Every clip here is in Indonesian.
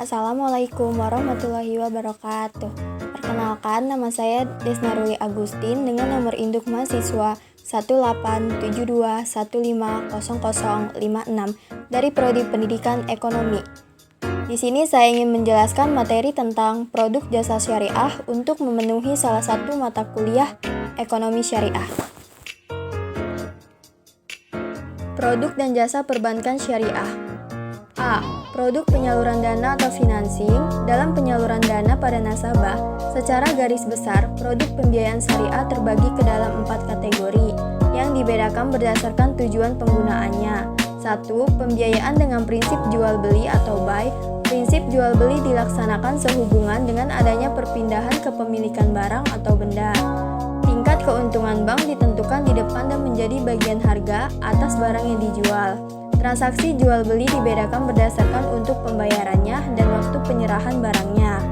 Assalamualaikum warahmatullahi wabarakatuh. Perkenalkan, nama saya Desna Ruli Agustin dengan nomor induk mahasiswa 18721500056 dari Prodi Pendidikan Ekonomi. Di sini saya ingin menjelaskan materi tentang produk jasa syariah untuk memenuhi salah satu mata kuliah ekonomi syariah. Produk dan jasa perbankan syariah. A. Produk penyaluran dana atau financing. Dalam penyaluran dana pada nasabah, secara garis besar, produk pembiayaan syariah terbagi ke dalam 4 kategori yang dibedakan berdasarkan tujuan penggunaannya. 1. Pembiayaan dengan prinsip jual beli atau buy. Prinsip jual beli dilaksanakan sehubungan dengan adanya perpindahan kepemilikan barang atau benda. Tingkat keuntungan bank ditentukan di depan dan menjadi bagian harga atas barang yang dijual. Transaksi jual beli dibedakan berdasarkan untuk pembayarannya dan waktu penyerahan barangnya.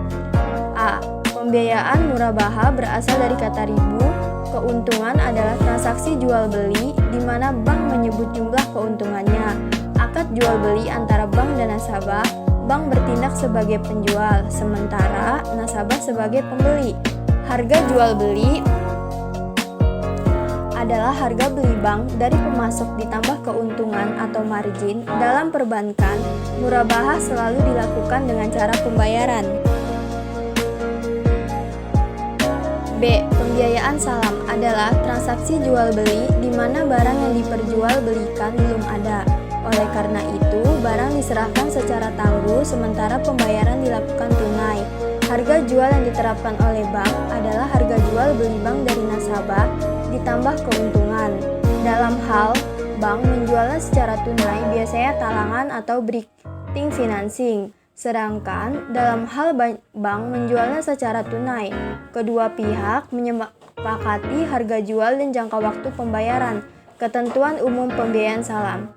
A. Pembiayaan murabaha berasal dari kata ribu. Keuntungan adalah transaksi jual beli di mana bank menyebut jumlah keuntungannya. Akad jual beli antara bank dan nasabah, bank bertindak sebagai penjual, sementara nasabah sebagai pembeli. Harga jual beli adalah harga beli bank dari pemasok ditambah keuntungan atau margin. Dalam perbankan, murabaha selalu dilakukan dengan cara pembayaran. B. Pembiayaan salam adalah transaksi jual beli di mana barang yang diperjualbelikan belum ada. Oleh karena itu, barang diserahkan secara tangguh sementara pembayaran dilakukan tunai. Harga jual yang diterapkan oleh bank adalah harga jual beli bank dari nasabah ditambah keuntungan. Dalam hal bank menjualnya secara tunai biasanya talangan atau bridging financing. Sedangkan dalam hal bank menjualnya secara tunai, kedua pihak menyepakati harga jual dan jangka waktu pembayaran. Ketentuan umum pembiayaan salam,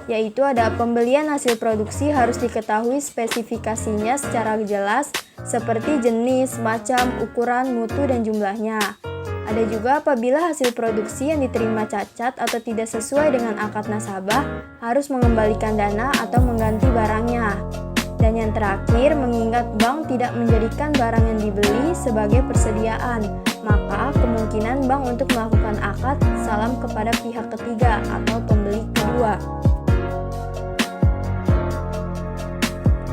yaitu ada pembelian hasil produksi harus diketahui spesifikasinya secara jelas seperti jenis, macam, ukuran, mutu, dan jumlahnya. Ada juga apabila hasil produksi yang diterima cacat atau tidak sesuai dengan akad nasabah harus mengembalikan dana atau mengganti barangnya. Dan yang terakhir, mengingat bank tidak menjadikan barang yang dibeli sebagai persediaan, maka kemungkinan bank untuk melakukan akad salam kepada pihak ketiga atau pembeli kedua.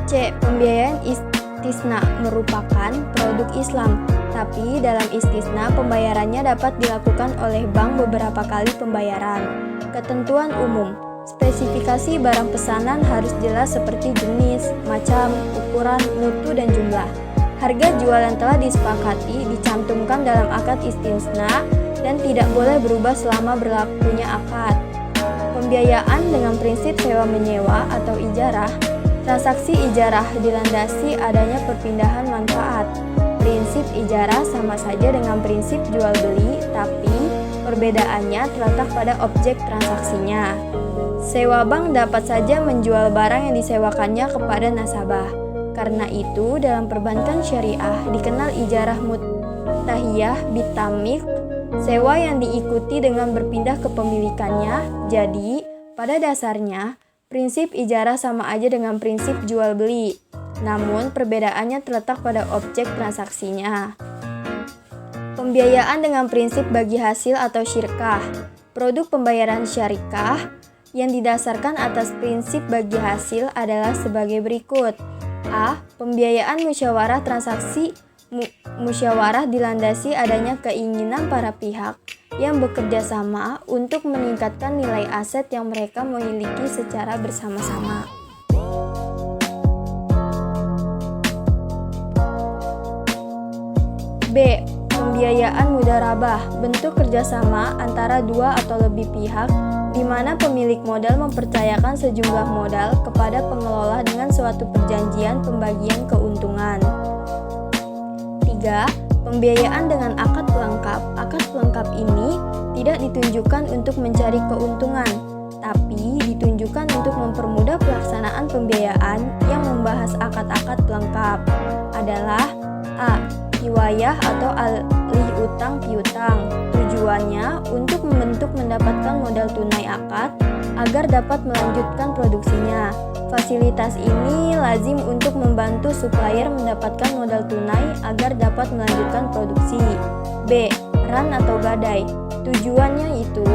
C. Pembiayaan istisna merupakan produk Islam, tapi dalam istisna pembayarannya dapat dilakukan oleh bank beberapa kali pembayaran. Ketentuan umum, spesifikasi barang pesanan harus jelas seperti jenis, macam, ukuran, mutu, dan jumlah. Harga jual yang telah disepakati dicantumkan dalam akad istisna dan tidak boleh berubah selama berlakunya akad. Pembiayaan dengan prinsip sewa-menyewa atau ijarah. Transaksi ijarah dilandasi adanya perpindahan manfaat. Prinsip ijarah sama saja dengan prinsip jual beli, tapi perbedaannya terletak pada objek transaksinya. Sewa bank dapat saja menjual barang yang disewakannya kepada nasabah. Karena itu, dalam perbankan syariah dikenal ijarah mutahiyah bitamlik, sewa yang diikuti dengan berpindah kepemilikannya. Jadi, pada dasarnya, prinsip ijarah sama aja dengan prinsip jual beli, namun perbedaannya terletak pada objek transaksinya. Pembiayaan dengan prinsip bagi hasil atau syirkah. Produk pembayaran syarikah yang didasarkan atas prinsip bagi hasil adalah sebagai berikut. A. Pembiayaan musyawarah transaksi musyawarah dilandasi adanya keinginan para pihak yang bekerja sama untuk meningkatkan nilai aset yang mereka miliki secara bersama-sama. B. Pembiayaan mudharabah, bentuk kerjasama antara dua atau lebih pihak di mana pemilik modal mempercayakan sejumlah modal kepada pengelola dengan suatu perjanjian pembagian keuntungan. 3. Pembiayaan dengan akad pelengkap. Akad pelengkap ini tidak ditunjukkan untuk mencari keuntungan, tapi ditunjukkan untuk mempermudah pelaksanaan pembiayaan. Yang membahas akad-akad pelengkap adalah A. Hiwayah atau alih utang piutang. Tujuannya untuk membentuk mendapatkan modal tunai akad agar dapat melanjutkan produksinya. Fasilitas ini lazim untuk membantu supplier mendapatkan modal tunai agar dapat melanjutkan produksi. B. Ran atau gadai. Tujuannya itu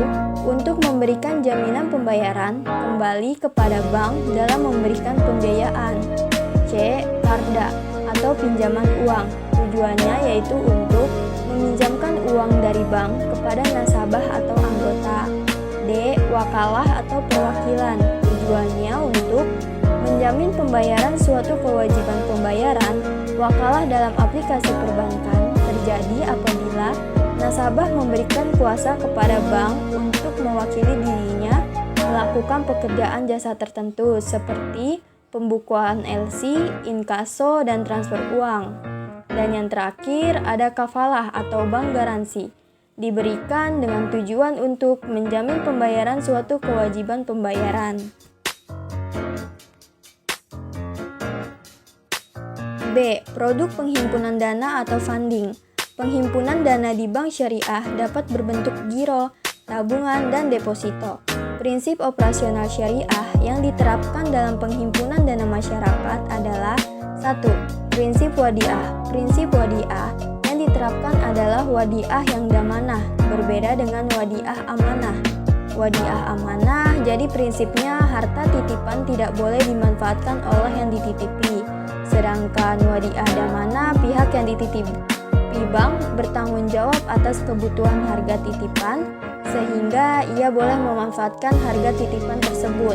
untuk memberikan jaminan pembayaran kembali kepada bank dalam memberikan pembiayaan. C. Karda atau pinjaman uang. Tujuannya yaitu untuk meminjamkan uang dari bank kepada nasabah atau anggota. D. Wakalah atau perwakilan. Tujuannya untuk menjamin pembayaran suatu kewajiban pembayaran. Wakalah dalam aplikasi perbankan terjadi apabila nasabah memberikan kuasa kepada bank untuk mewakili dirinya melakukan pekerjaan jasa tertentu seperti pembukuan LC, inkaso, dan transfer uang. Dan yang terakhir ada kafalah atau bank garansi. Diberikan dengan tujuan untuk menjamin pembayaran suatu kewajiban pembayaran. B. Produk penghimpunan dana atau funding. Penghimpunan dana di bank syariah dapat berbentuk giro, tabungan, dan deposito. Prinsip operasional syariah yang diterapkan dalam penghimpunan dana masyarakat adalah 1. Prinsip wadiah. Prinsip wadiah yang diterapkan adalah wadiah yang damanah, berbeda dengan wadiah amanah. Wadiah amanah jadi prinsipnya harta titipan tidak boleh dimanfaatkan oleh yang dititipi. Sedangkan wadiah damanah pihak yang dititipi bank bertanggung jawab atas kebutuhan harga titipan sehingga ia boleh memanfaatkan harga titipan tersebut.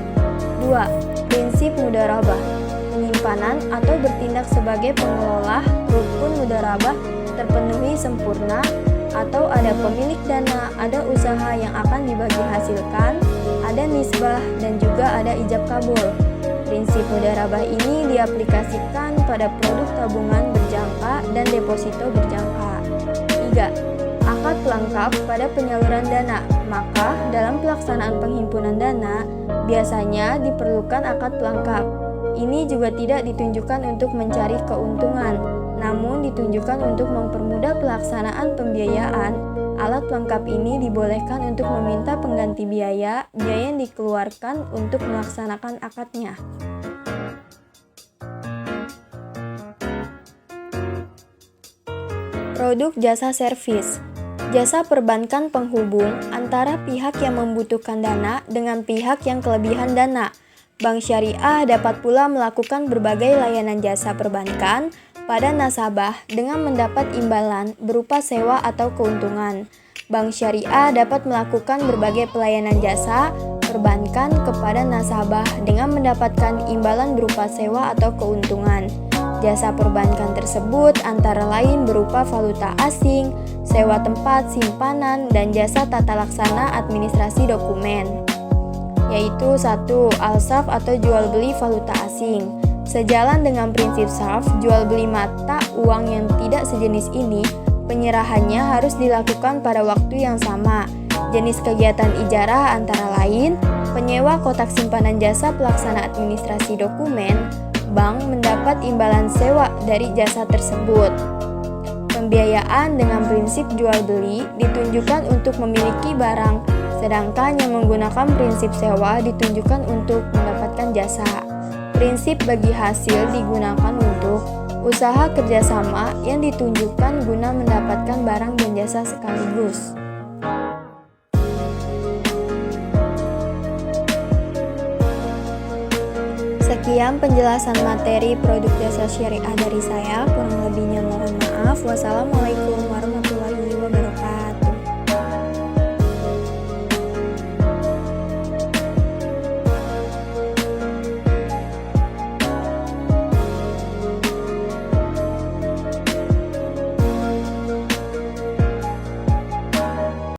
2. Prinsip mudharabah. Penyimpanan atau bertindak sebagai pengelola rukun mudharabah terpenuhi sempurna atau ada pemilik dana, ada usaha yang akan dibagi hasilkan, ada nisbah, dan juga ada ijab kabul. Prinsip mudharabah ini diaplikasikan pada produk tabungan berjangka dan deposito berjangka. 3. Akad pelengkap pada penyaluran dana. Maka dalam pelaksanaan penghimpunan dana biasanya diperlukan akad pelengkap. Ini juga tidak ditunjukkan untuk mencari keuntungan, namun ditunjukkan untuk mempermudah pelaksanaan pembiayaan. Alat pelengkap ini dibolehkan untuk meminta pengganti biaya yang dikeluarkan untuk melaksanakan akadnya. Produk jasa servis. Jasa perbankan penghubung antara pihak yang membutuhkan dana dengan pihak yang kelebihan dana. Bank syariah dapat pula melakukan berbagai layanan jasa perbankan pada nasabah dengan mendapat imbalan berupa sewa atau keuntungan. Bank syariah dapat melakukan berbagai pelayanan jasa perbankan kepada nasabah dengan mendapatkan imbalan berupa sewa atau keuntungan. Jasa perbankan tersebut antara lain berupa valuta asing, sewa tempat simpanan, dan jasa tata laksana administrasi dokumen. Yaitu 1. Al-sarf atau jual beli valuta asing. Sejalan dengan prinsip sarf, jual beli mata uang yang tidak sejenis ini, penyerahannya harus dilakukan pada waktu yang sama. Jenis kegiatan ijarah antara lain, penyewa kotak simpanan jasa pelaksana administrasi dokumen, bank mendapat imbalan sewa dari jasa tersebut. Pembiayaan dengan prinsip jual beli ditunjukkan untuk memiliki barang, sedangkan yang menggunakan prinsip sewa ditunjukkan untuk mendapatkan jasa. Prinsip bagi hasil digunakan untuk usaha kerjasama yang ditunjukkan guna mendapatkan barang dan jasa sekaligus. Sekian penjelasan materi produk jasa syariah dari saya, kurang lebihnya mohon maaf. Wassalamualaikum warahmatullahi wabarakatuh.